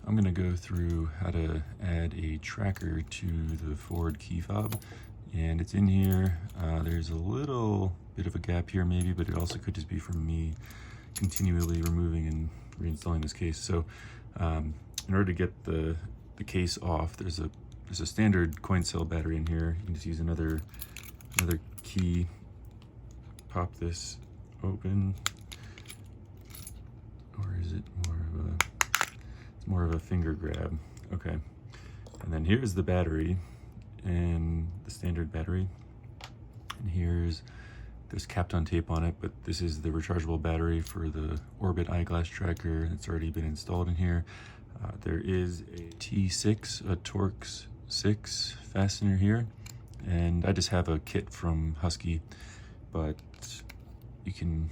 I'm going to go through how to add a tracker to the forward key fob, and it's in here. There's a little bit of a gap here maybe, but it also could just be from me continually removing and reinstalling this case. So in order to get the case off, there's a standard coin cell battery in here. You can just use another key, pop this open, or is it more of a finger grab? Okay, and then here's the battery, and the standard battery, and there's Kapton tape on it, but this is the rechargeable battery for the Orbit eyeglass tracker. It's already been installed in here. There is a T6, a Torx 6 fastener here, and I just have a kit from Husky, but you can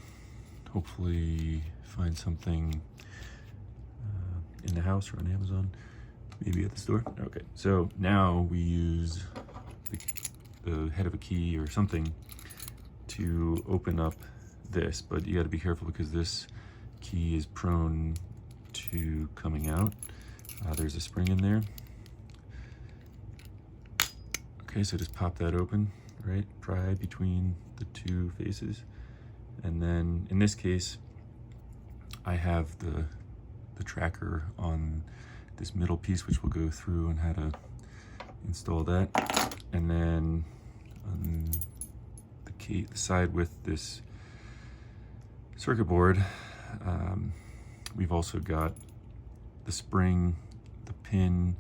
hopefully find something in the house or on Amazon, maybe at the store. Okay, so now we use the head of a key or something to open up this, but you got to be careful because this key is prone to coming out. There's a spring in there. Okay, so just pop that open, right? Pry between the two faces. And then in this case, I have the tracker on this middle piece, which we'll go through and how to install that. And then on the side with this circuit board, we've also got the spring, the pin,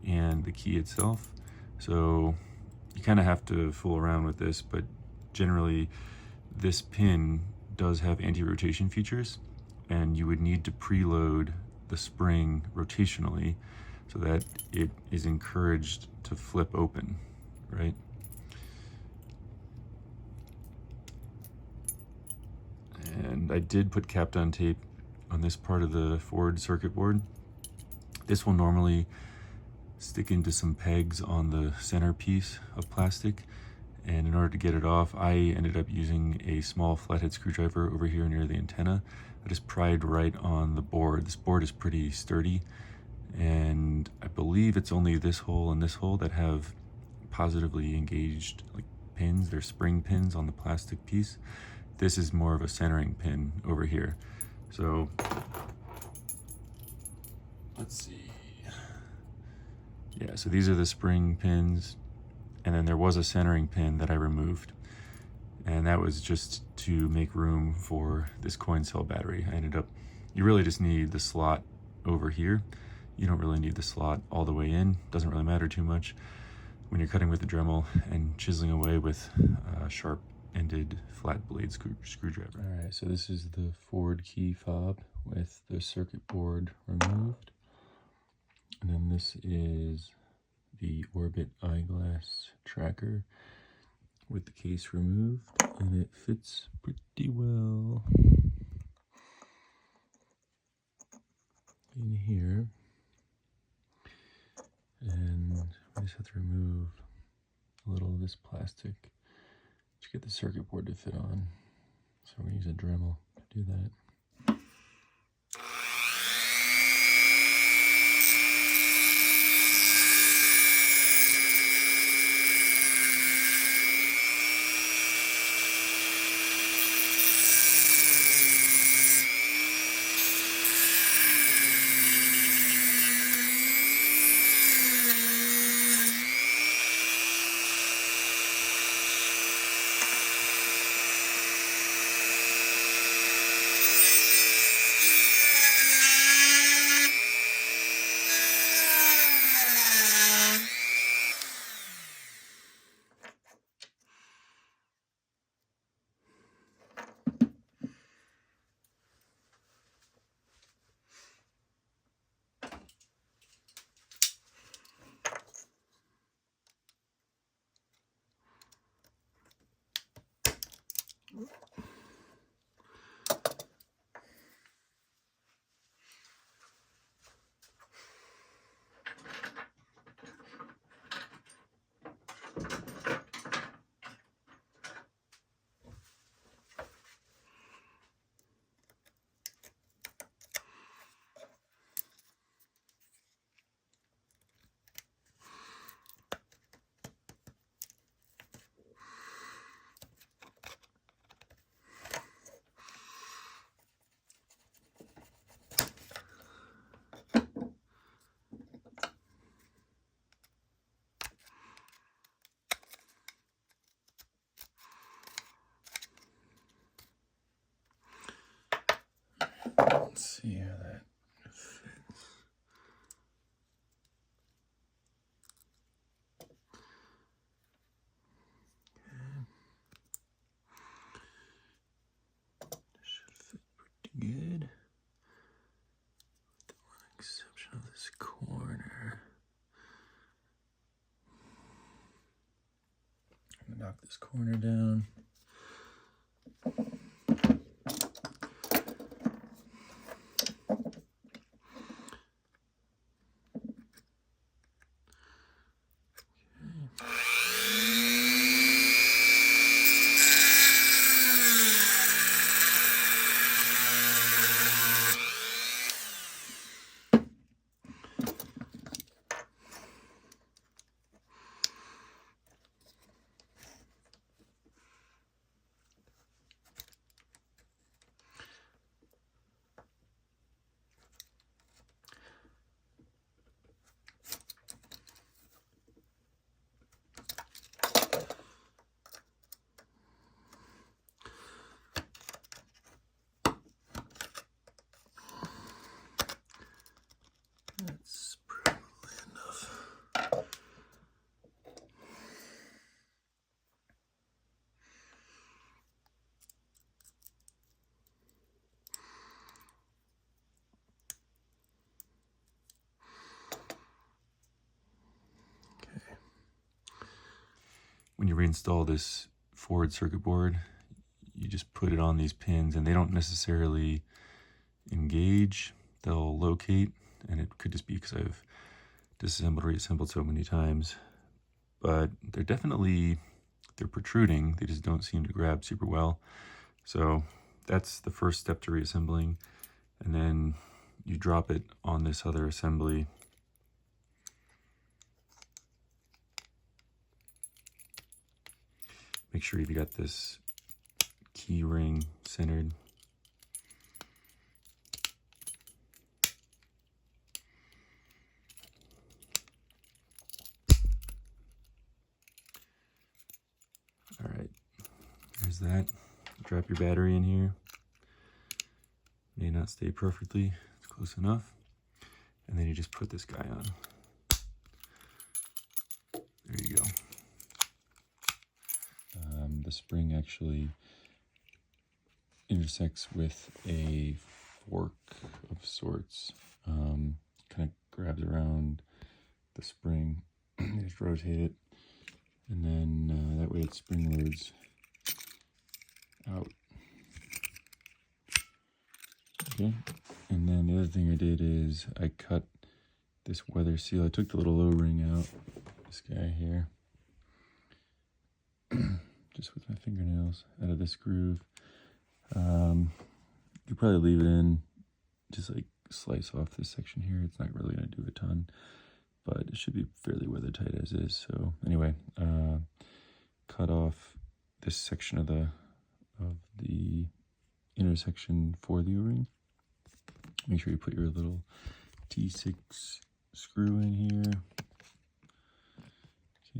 and the key itself. So you kind of have to fool around with this, but generally this pin does have anti-rotation features, and you would need to preload the spring rotationally so that it is encouraged to flip open, right? And I did put Kapton tape on this part of the forward circuit board. This will normally stick into some pegs on the center piece of plastic, and in order to get it off, I ended up using a small flathead screwdriver over here near the antenna. I just pried right on the board. This board is pretty sturdy, and I believe it's only this hole and this hole that have positively engaged like pins. They're spring pins on the plastic piece. This is more of a centering pin over here. So let's see. Yeah, so these are the spring pins, and then there was a centering pin that I removed, and that was just to make room for this coin cell battery. You really just need the slot over here. You don't really need the slot all the way in. Doesn't really matter too much when you're cutting with the Dremel and chiseling away with a sharp-ended flat blade screwdriver. All right, so this is the forward key fob with the circuit board removed. And then this is the Orbit eyeglass tracker with the case removed, and it fits pretty well in here. And we just have to remove a little of this plastic to get the circuit board to fit on. So we're going to use a Dremel to do that. see how that fits. Should fit pretty good. With the one exception of this corner. I'm gonna knock this corner down. That's probably enough. Okay. When you reinstall this forward circuit board, you just put it on these pins and they don't necessarily engage, they'll locate. And it could just be because I've disassembled, reassembled so many times, but they're protruding. They just don't seem to grab super well. So that's the first step to reassembling. And then you drop it on this other assembly. Make sure you've got this key ring centered. All right, there's that. Drop your battery in here. May not stay perfectly, it's close enough. And then you just put this guy on. There you go. The spring actually intersects with a fork of sorts. Kind of grabs around the spring. You just rotate it. And then that way it spring loads out. Okay, and then the other thing I did is I cut this weather seal. I took the little O-ring out, this guy here, just with my fingernails out of this groove. You probably leave it in, just like slice off this section here. It's not really going to do a ton, but it should be fairly weather tight as is. So anyway, cut off this section of the intersection for the O-ring. Make sure you put your little T6 screw in here.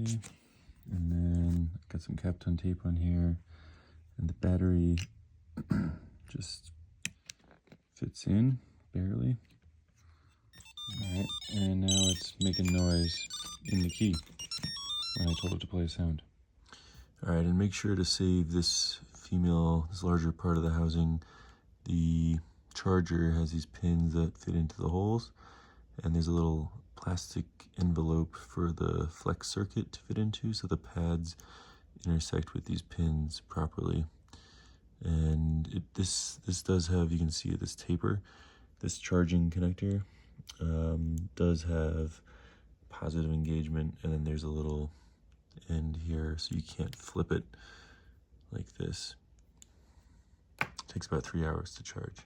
Okay, and then got some Kapton tape on here, and the battery just fits in barely. All right, and now it's making noise in the key when I told it to play a sound. All right, and make sure to save this larger part of the housing. The charger has these pins that fit into the holes, and there's a little plastic envelope for the flex circuit to fit into, so the pads intersect with these pins properly. And this does have, you can see this taper, this charging connector does have positive engagement, and then there's a little end here, so you can't flip it like this. It takes about 3 hours to charge.